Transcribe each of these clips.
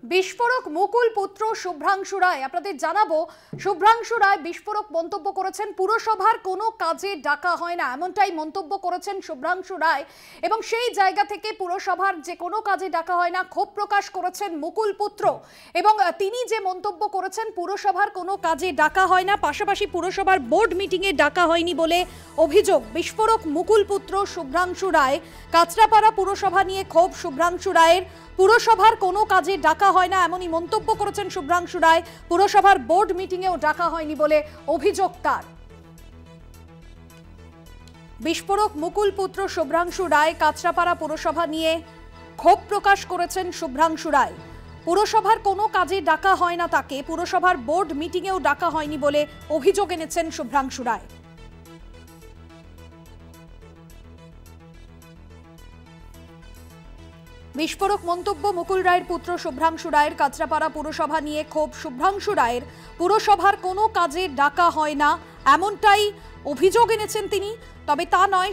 বিস্ফোরক মুকুল পুত্র শুভ্রাংশু রায়। আপনাদের জানাবো, শুভ্রাংশু রায় বিস্ফোরক মন্তব্য করেছেন। পুরসভার কোনো কাজে ডাকা হয় না, এমনটাই মন্তব্য করেছেন শুভ্রাংশু রায়। এবং সেই জায়গা থেকে পুরসভার যে কোনো কাজে ডাকা হয় না ক্ষোভ প্রকাশ করেছেন মুকুল পুত্র। এবং তিনি যে মন্তব্য করেছেন, পুরসভার কোনো কাজে ডাকা হয় না, পাশাপাশি পুরসভার বোর্ড মিটিংয়ে ডাকা হয়নি বলে অভিযোগ বিস্ফোরক মুকুল পুত্র শুভ্রাংশু রায়। কাঁচরাপাড়া পুরসভা নিয়ে ক্ষোভ শুভ্রাংশু রায়ের। পুরসভার কোনো কাজে ডাকা হয় না এমনই মন্তব্য করেছেন শুভ্রাংশু রায়। পুরসভার বোর্ড মিটিংয়েও ডাকা হয়নি বলে অভিযোগ তার। বিস্ফোরক মুকুল পুত্র শুভ্রাংশু রায় কাঁচরাপাড়া পুরসভা নিয়ে ক্ষোভ প্রকাশ করেছেন শুভ্রাংশু রায়। পুরসভার কোনো কাজে ডাকা হয় না তাকে, পুরসভার বোর্ড মিটিংয়েও ডাকা হয়নি বলে অভিযোগ এনেছেন শুভ্রাংশু রায়। বিস্ফোরক মন্তব্য মুকুল রায়ের পুত্র শুভ্রাংশু রায়ের। কাঁচরাপাড়া পুরসভা নিয়ে ক্ষোভ শুভ্রাংশু রায়ের। পুরসভার কোনো কাজে ডাকা হয় না এমনটাই অভিযোগ এনেছেন তিনি। তবে তা নয়,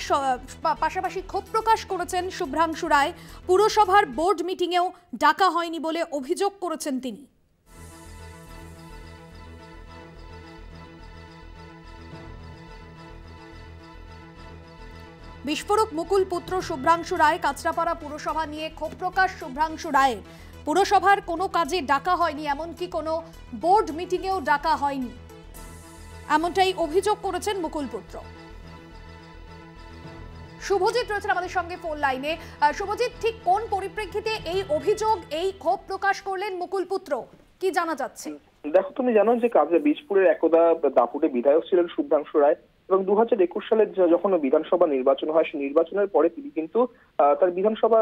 পাশাপাশি ক্ষোভ প্রকাশ করেছেন শুভ্রাংশু রায়। পুরসভার বোর্ড মিটিংয়েও ডাকা হয়নি বলে অভিযোগ করেছেন তিনি। বিস্ফোরক মুকুল পুত্র শুভ্রাংশু রায়। কাঁচরাপাড়া পুরসভা নিয়ে ক্ষোভ প্রকাশ শুভ্রাংশু রায়ের। পুরসভার কোনো কাজে ডাকা হয়নি, এমনকি কোনো বোর্ড মিটিংয়েও ডাকা হয়নি, এমনটাই অভিযোগ করেছেন মুকুল পুত্র। শুভজিৎ রয়েছেন আমাদের সঙ্গে ফোন লাইনে। শুভজিৎ, ঠিক কোন পরিপ্রেক্ষিতে এই অভিযোগ, এই ক্ষোভ প্রকাশ করলেন মুকুল পুত্র, কি জানা যাচ্ছে? দেখো, তুমি জানো যে বীজপুরের একদা দাপুটে বিধায়ক ছিলেন শুভ্রাংশু রায় এবং 2021 সালে যখন বিধানসভা নির্বাচন হয়, সেই নির্বাচনের পরে তিনি কিন্তু তার বিধানসভা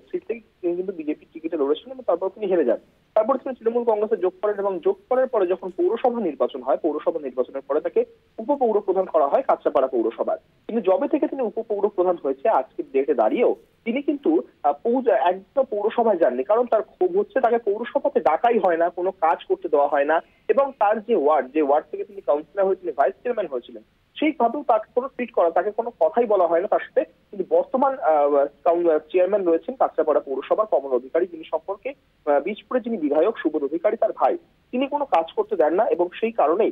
সিট থেকে তিনি কিন্তু বিজেপি টিকিটে লড়েছিলেন এবং তারপর তিনি হেরে যান। তারপর তিনি তৃণমূল কংগ্রেসে যোগ করেন এবং যোগ করার পরে যখন পৌরসভা নির্বাচন হয়, পৌরসভা নির্বাচনের পরে তাকে উপপৌর প্রধান করা হয় কাঁচরাপাড়া পৌরসভার। কিন্তু যবে থেকে তিনি উপপৌর প্রধান হয়েছে, আজকের ডেটে দাঁড়িয়েও তিনি কিন্তু একদম পৌরসভায় যাননি। কারণ তার ক্ষোভ হচ্ছে তাকে পৌরসভাতে ডাকাই হয় না, কোনো কাজ করতে দেওয়া হয় না। এবং তার যে ওয়ার্ড থেকে তিনি কাউন্সিলর হয়ে তিনি ভাইস চেয়ারম্যান হয়েছিলেন, সেইভাবেও তাকে কোনো ট্রিট করা, তাকে কোনো কথাই বলা হয় না। তার সাথে কিন্তু বর্তমান চেয়ারম্যান রয়েছেন কাঁচরাপাড়া পৌরসভার কমল অধিকারী, যিনি সম্পর্কে বীজপুরে যিনি বিধায়ক সুবোধ অধিকারী তার ভাই, তিনি কোনো কাজ করতে দেন না এবং সেই কারণেই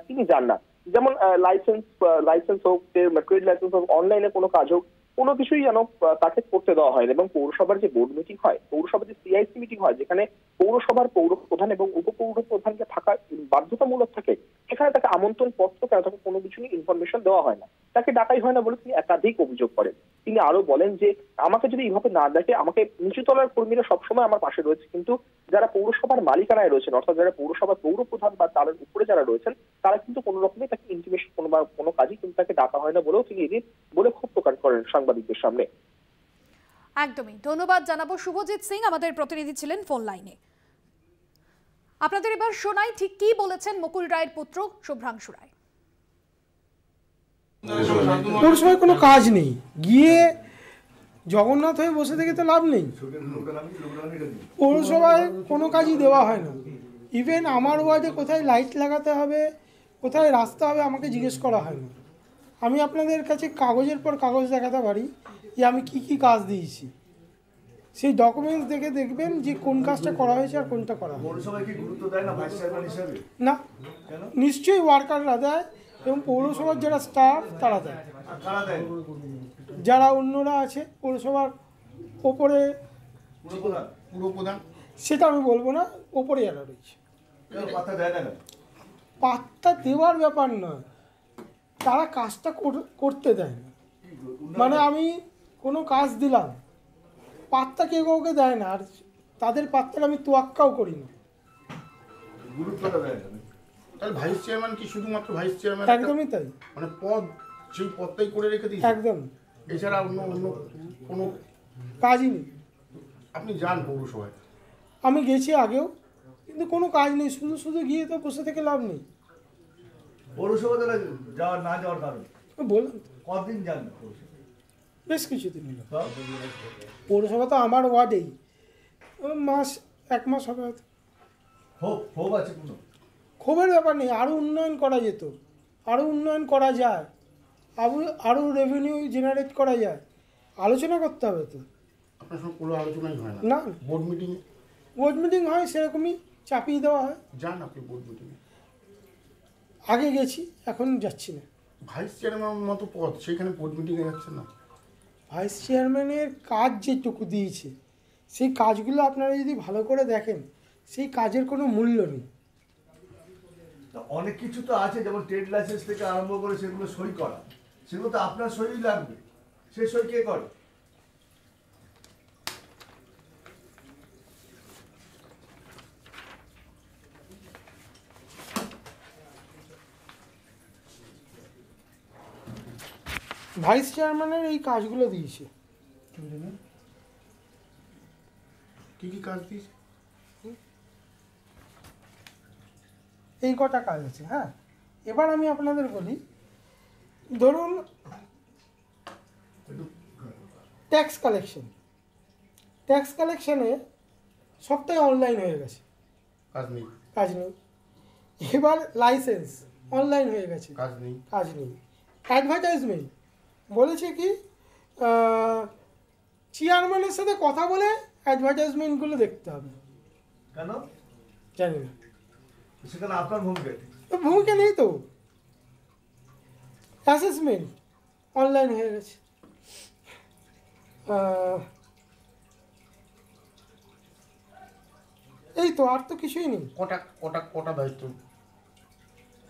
তিনি যান না। যেমন লাইসেন্স হোক, ট্রেড লাইসেন্স হোক, অনলাইনে কোনো কাজ হোক, কোনো কিছুই যেন তাকে করতে দেওয়া হয় না। এবং পৌরসভার যে বোর্ড মিটিং হয়, পৌরসভার যে সিআইসি মিটিং হয়, যেখানে পৌরসভার পৌর প্রধান এবং উপপৌর প্রধানকে থাকা বাধ্যতামূলক থাকে, সেখানে তাকে আমন্ত্রণ পত্র কেন তাকে কোনো কিছু নিয়ে ইনফরমেশন দেওয়া হয় না, তাকে ডাকাই হয় না বলে তিনি একাধিক অভিযোগ করেন। তিনি আরো বলেন যে আমাকে যদি এইভাবে না ডাকে, আমাকে নিচুতলার কর্মীরা সবসময় আমার পাশে রয়েছে, কিন্তু যারা পৌরসভার মালিকানায় রয়েছেন, অর্থাৎ যারা পৌরসভার পৌর প্রধান বা তার উপরে যারা রয়েছেন, তারা কিন্তু কোনো রকমই তাকে ইন্টিমেশন কোনো কাজই কিন্তু তাকে ডাকা হয় না বলেও তিনি এদিন বলে ক্ষোভ প্রকাশ করেন সাংবাদিকদের সামনে। একদমই ধন্যবাদ জানাবো শুভজিৎ সিং, আমাদের প্রতিনিধি ছিলেন ফোন লাইনে। আপনাদের এবার শোনাই ঠিক কি বলেছেন মুকুল রায়ের পুত্র শুভ্রাংশু রায়। পৌরসভায় কোনো কাজ নেই, গিয়ে জগন্নাথ হয়ে বসে থেকে তো লাভ নেই। পৌরসভায় কোনো কাজই দেওয়া হয় না। ইভেন আমার ওয়ার্ডে কোথায় লাইট লাগাতে হবে, কোথায় রাস্তা হবে, আমাকে জিজ্ঞেস করা হয় না। আমি আপনাদের কাছে কাগজের পর কাগজ দেখাতে পারি যে আমি কি কি কাজ দিয়েছি। সেই ডকুমেন্টস দেখে দেখবেন যে কোন কাজটা করা হয়েছে আর কোনটা করা হয়নি। না, নিশ্চয়ই ওয়ার্কাররা দেয় এবং পৌরসভার যারা স্টাফ তারা দেয়। যারা অন্যরা আছে পৌরসভার ওপরে, সেটা আমি বলবো না, ওপরে যারা রয়েছে পাত্তা দেওয়ার ব্যাপার নয়, তারা কাজটা করতে দেয় না। মানে আমি কোনো কাজ দিলাম, পাত্তা কেউ কাউকে দেয় না, আর তাদের পাত্তাটা আমি তোয়াক্কাও করি না। ভাইস চেয়ারম্যান কি শুধুমাত্র ভাইস চেয়ারম্যান? একদমই তাই, মানে পদ সেই পদটাই করে রেখে দিয়েছে একদম। এছাড়া অন্য কোনো কাজই নেই। আপনি যান পৌরসভায়? আমি গেছি আগেও, কিন্তু কোনো কাজ নেই। শুধু গিয়ে তো বসে থেকে লাভ নেই। পৌরসভা যাওয়ার না যাওয়ার কারণ বললাম কতদিন যান? বেশ কিছুদিন হলো। পৌরসভা তো আমার ওয়ার্ডেই, এক মাস হবে হয়তো। ক্ষোভ আছে? কোনো ক্ষোভের ব্যাপার নেই, আরও উন্নয়ন করা যেত, আরও উন্নয়ন করা যায়, আরও রেভিনিউ জেনারেট করা যায়, আলোচনা করতে হবে তো। আপনার সঙ্গে কোনো আলোচনাই হয় না? বোর্ড মিটিংয়ে বোর্ড মিটিং হয় সেরকমই চাপিয়ে দেওয়া হয়। যান আপনি বোর্ড মিটিংয়ে। আগে গেছি, এখন যাচ্ছি না। ভাইস চেয়ারম্যান মতো পদ, সেখানে বোর্ড মিটিংয়ে যাচ্ছেন না? ভাইস চেয়ারম্যানের কাজ যেটুকু দিয়েছে সেই কাজগুলো আপনারা যদি ভালো করে দেখেন সেই কাজের কোনো মূল্য নেই। তা অনেক কিছু তো আছে, যেমন ট্রেড লাইসেন্স থেকে আরম্ভ করে সেগুলো সই করা, সেগুলো তো আপনার সই লাগবে। সে সই কে করে? ভাইস চেয়ারম্যানের এই কাজগুলো দিয়েছে। কি কি কাজ দিয়েছে? এই কটা কাজ আছে। হ্যাঁ, এবার আমি আপনাদের বলি, ধরুন ট্যাক্স কালেকশনে সবটাই অনলাইন হয়ে গেছে, কাজ নেই। কাজ নেই। এবার লাইসেন্স অনলাইন হয়ে গেছে, কাজ নেই। কাজ নেই। অ্যাডভার্টাইজমেন্ট বলেছে কি চেয়ারম্যানের সাথে কথা বলে অ্যাডভার্টাইজমেন্টগুলো দেখতে হবে। কেন জানি না, সেখানে আপনার ভূমিকা কি? তো ভূমিকা নেই তো। অ্যাসেসমেন্ট অনলাইন হয়ে গেছে। এই তো, আর তো কিছুই নেই। কটা কটা কটা দায়িত্ব?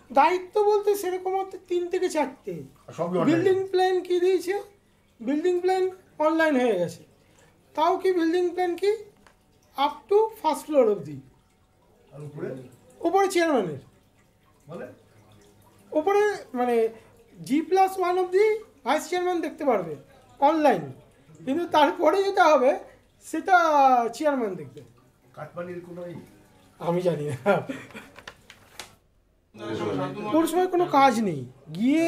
দায়িত্ব বলতে সেরকম হচ্ছে 3 থেকে 4টে। সবই online? বিল্ডিং প্ল্যান কি দিয়েছে, বিল্ডিং প্ল্যান অনলাইন হয়ে গেছে। তাও কি বিল্ডিং প্ল্যান কি আপ টু ফার্স্ট ফ্লোর অবধি। আর উপরে ওপরে চেয়ারম্যানের, মানে ওপরে মানে G+1 অবধি ভাইস চেয়ারম্যান দেখতে পারবে অনলাইন, কিন্তু তারপরে যেটা হবে সেটা চেয়ারম্যান দেখবে। কাটমানির কোনো আমি জানি না, ওর সময় কোনো কাজ নেই। গিয়ে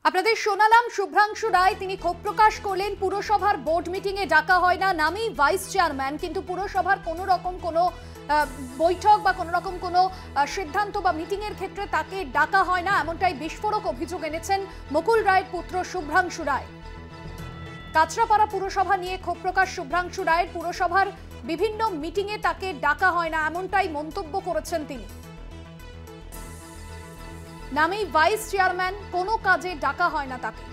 আপনাদের শোনালাম শুভ্রাংশু রায়, তিনি ক্ষোভ প্রকাশ করলেন পুরসভার বোর্ড মিটিং এ ডাকা হয় না, নামেই ভাইস চেয়ারম্যান, কিন্তু পুরসভার কোনো রকম কোনো বৈঠক বা কোনো রকম কোনো সিদ্ধান্ত বা মিটিং এর ক্ষেত্রে তাকে ডাকা হয় না, এমনটাই বিস্ফোরক অভিযোগ এনেছেন মুকুল রায়ের পুত্র শুভ্রাংশু রায়। কাঁচরাপাড়া পুরসভা নিয়ে ক্ষোভ প্রকাশ শুভ্রাংশু রায়ের, পুরসভার বিভিন্ন মিটিং এ তাকে ডাকা হয় না এমনটাই মন্তব্য করেছেন তিনি। নামেই ভাইস চেয়ারম্যান, কোনো কাজে ডাকা হয় না তাকে।